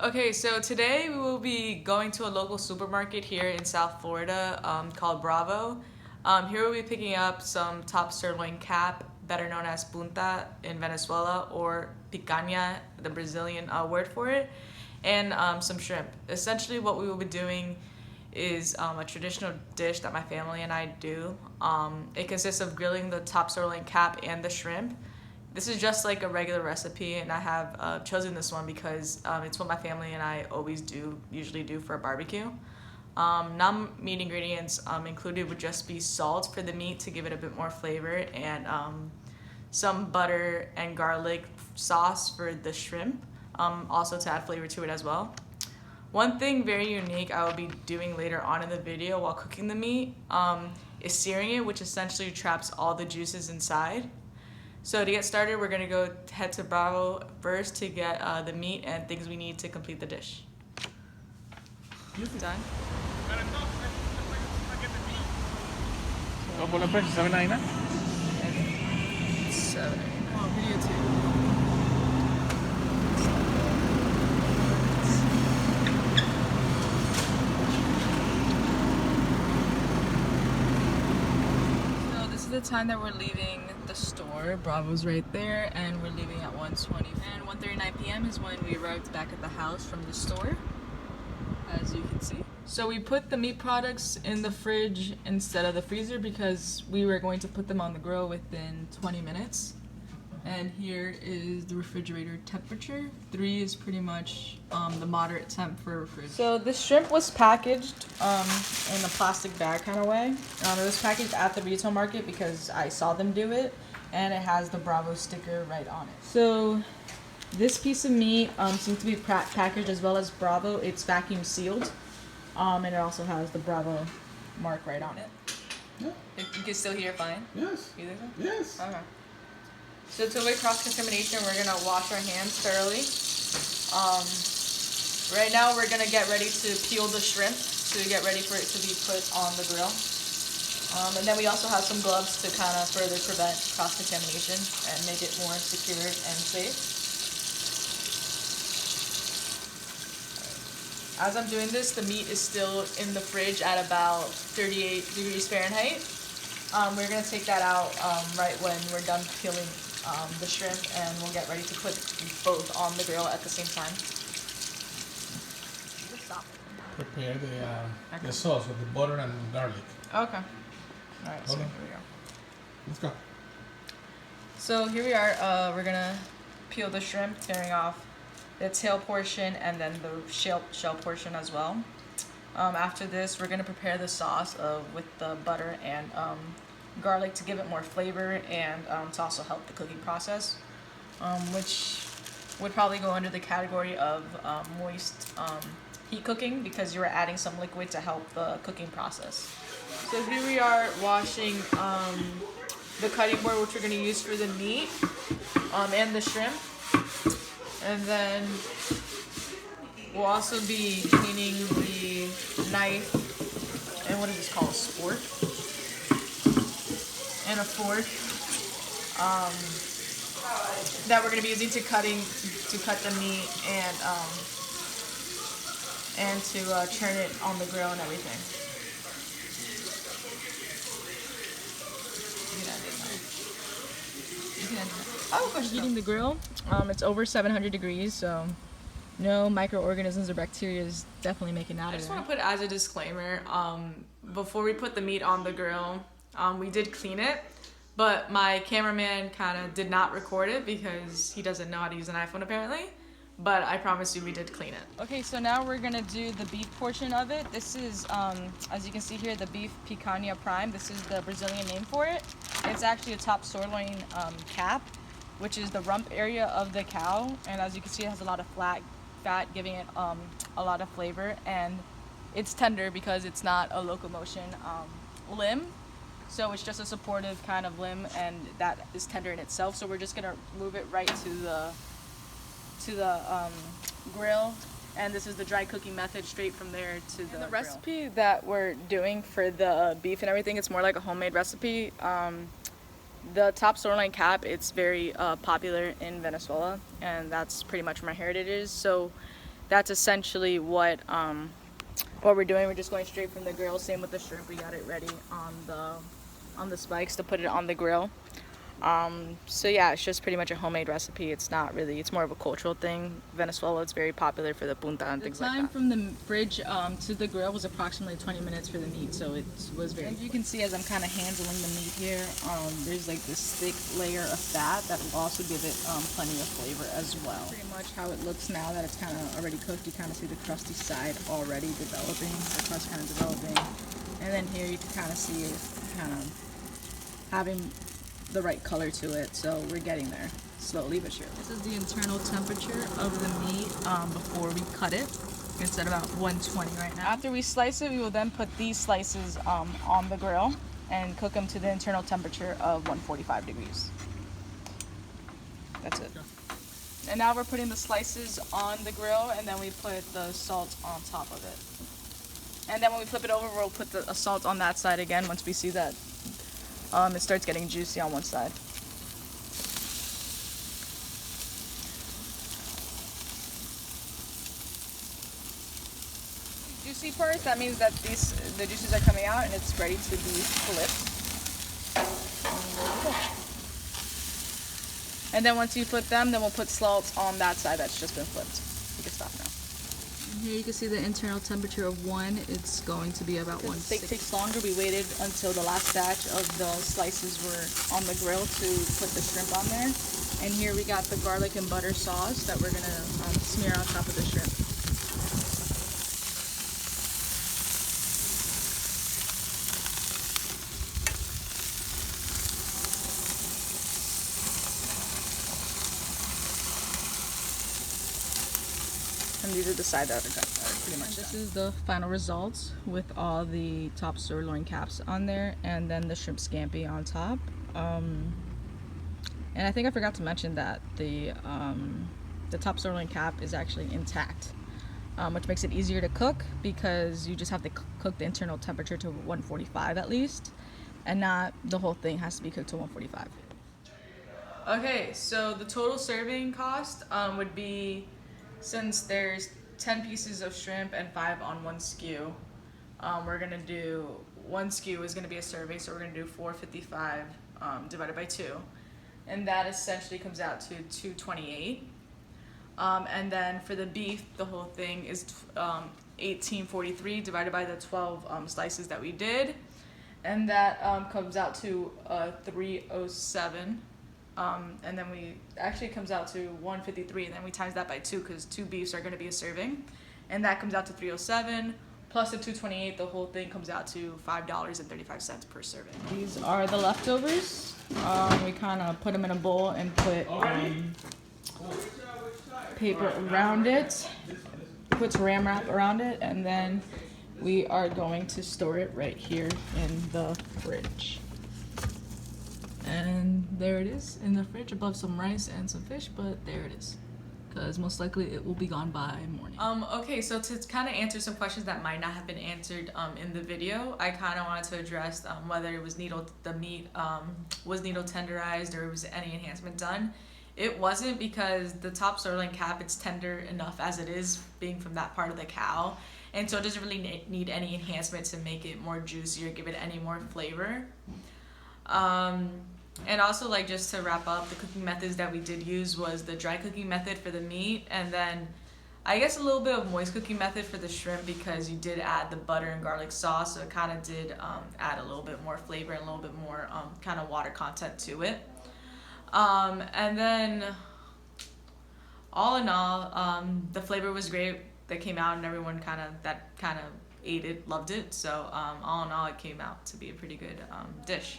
Okay, so today we will be going to a local supermarket here in South Florida called Bravo. Here we'll be picking up some top sirloin cap, better known as punta in Venezuela, or picanha, the Brazilian word for it, and some shrimp. Essentially, what we will be doing is a traditional dish that my family and I do. It consists of grilling the top sirloin cap and the shrimp. This is just like a regular recipe, and I have chosen this one because it's what my family and I usually do for a barbecue. Non-meat ingredients included would just be salt for the meat to give it a bit more flavor, and some butter and garlic sauce for the shrimp, also to add flavor to it as well. One thing very unique I will be doing later on in the video while cooking the meat is searing it, which essentially traps all the juices inside. So to get started, we're gonna head to Bravo first to get the meat and things we need to complete the dish. Done? ¿Cómo lo precio? ¿Saben ahí, no? 7. Oh, video too. So this is the time that we're leaving the store. Bravo's right there, and we're leaving at 1:20. And 1:39 p.m. is when we arrived back at the house from the store, as you can see. So we put the meat products in the fridge instead of the freezer because we were going to put them on the grill within 20 minutes. And here is the refrigerator temperature. 3 is pretty much the moderate temp for refrigerator. So this shrimp was packaged in a plastic bag kind of way. It was packaged at the retail market because I saw them do it, and it has the Bravo sticker right on it. So this piece of meat seems to be packaged as well as Bravo. It's vacuum sealed, and it also has the Bravo mark right on it. Yeah. You can still hear it fine? Yes. You think so? Yes. Okay. So to avoid cross-contamination, we're gonna wash our hands thoroughly. Right now we're gonna get ready to peel the shrimp to get ready for it to be put on the grill. And then we also have some gloves to kind of further prevent cross-contamination and make it more secure and safe. As I'm doing this, the meat is still in the fridge at about 38 degrees Fahrenheit. We're gonna take that out right when we're done peeling the shrimp, and we'll get ready to put both on the grill at the same time. Prepare the sauce with the butter and garlic. Okay. Alright, so Okay. here we go. Let's go. So here we are, we're gonna peel the shrimp, tearing off the tail portion and then the shell portion as well. After this, we're gonna prepare the sauce with the butter and garlic to give it more flavor and to also help the cooking process, which would probably go under the category of moist heat cooking because you are adding some liquid to help the cooking process. So here we are washing the cutting board, which we're going to use for the meat and the shrimp. And then we'll also be cleaning the knife and what is this called? A spork? And a fork that we're going to be using to cut the meat and to turn it on the grill and everything. Oh, gosh, heating the grill. It's over 700 degrees, so no microorganisms or bacteria is definitely making out of it. I just want to put as a disclaimer, before we put the meat on the grill, we did clean it, but my cameraman kind of did not record it because he doesn't know how to use an iPhone apparently. But I promise you we did clean it. Okay, so now we're gonna do the beef portion of it. This is, as you can see here, the beef picanha prime. This is the Brazilian name for it. It's actually a top sirloin cap, which is the rump area of the cow. And as you can see, it has a lot of fat, giving it a lot of flavor. And it's tender because it's not a locomotion limb. So it's just a supportive kind of limb, and that is tender in itself. So we're just gonna move it right to the grill, and this is the dry cooking method straight from there to the grill. Recipe that we're doing for the beef and everything, it's more like a homemade recipe. The top sirloin cap, it's very popular in Venezuela, and that's pretty much where my heritage is. So that's essentially what we're doing. We're just going straight from the grill. Same with the shrimp. We got it ready on the spikes to put it on the grill. So yeah, it's just pretty much a homemade recipe. It's not really, it's more of a cultural thing. Venezuela, it's very popular for the punta and things like that. The time from the fridge to the grill was approximately 20 minutes for the meat, so it was very quick. You can see as I'm kind of handling the meat here, there's like this thick layer of fat that will also give it plenty of flavor as well. Pretty much how it looks now that it's kind of already cooked. You kind of see the crusty side already developing, the crust kind of developing. And then here you can kind of see it kind of having the right color to it, so we're getting there slowly but surely. This is the internal temperature of the meat before we cut it. It's at about 120 right now. After we slice it, we will then put these slices on the grill and cook them to the internal temperature of 145 degrees. That's it. And now we're putting the slices on the grill, and then we put the salt on top of it. And then when we flip it over, we'll put the salt on that side again once we see that it starts getting juicy on one side. Juicy part, that means that the juices are coming out and it's ready to be flipped. And then once you flip them, then we'll put salt on that side that's just been flipped. You can stop now. Here you can see the internal temperature of 1. It's going to be about 160. It takes longer. We waited until the last batch of the slices were on the grill to put the shrimp on there. And here we got the garlic and butter sauce that we're gonna smear on top of the shrimp. And these are the side that are pretty much done. This is the final results with all the top sirloin caps on there, and then the shrimp scampi on top. And I think I forgot to mention that the top sirloin cap is actually intact, which makes it easier to cook because you just have to cook the internal temperature to 145 at least, and not the whole thing has to be cooked to 145. Okay, so the total serving cost would be, since there's 10 pieces of shrimp and 5 on one skew, we're gonna do, one skew is gonna be a serving, so we're gonna do 455 divided by 2, and that essentially comes out to 228. And then for the beef, the whole thing is 1843 divided by the 12 slices that we did, and that comes out to 307. And then we actually comes out to 153, and then we times that by 2 because 2 beefs are going to be a serving, and that comes out to 307 plus the 228. The whole thing comes out to $5.35 per serving. These are the leftovers. We kind of put them in a bowl and put paper around it, put Saran wrap around it, and then we are going to store it right here in the fridge. And there it is in the fridge above some rice and some fish, but there it is, because most likely it will be gone by morning. Okay, so to kind of answer some questions that might not have been answered in the video, I kind of wanted to address whether it was the meat was needle tenderized or was any enhancement done. It wasn't, because the top sirloin cap, it's tender enough as it is, being from that part of the cow, and so it doesn't really need any enhancement to make it more juicy or give it any more flavor. And also, like, just to wrap up, the cooking methods that we did use was the dry cooking method for the meat, and then I guess a little bit of moist cooking method for the shrimp, because you did add the butter and garlic sauce, so it kind of did add a little bit more flavor and a little bit more kind of water content to it. And then all in all, the flavor was great that came out, and everyone kind of ate it, loved it. So all in all, it came out to be a pretty good dish.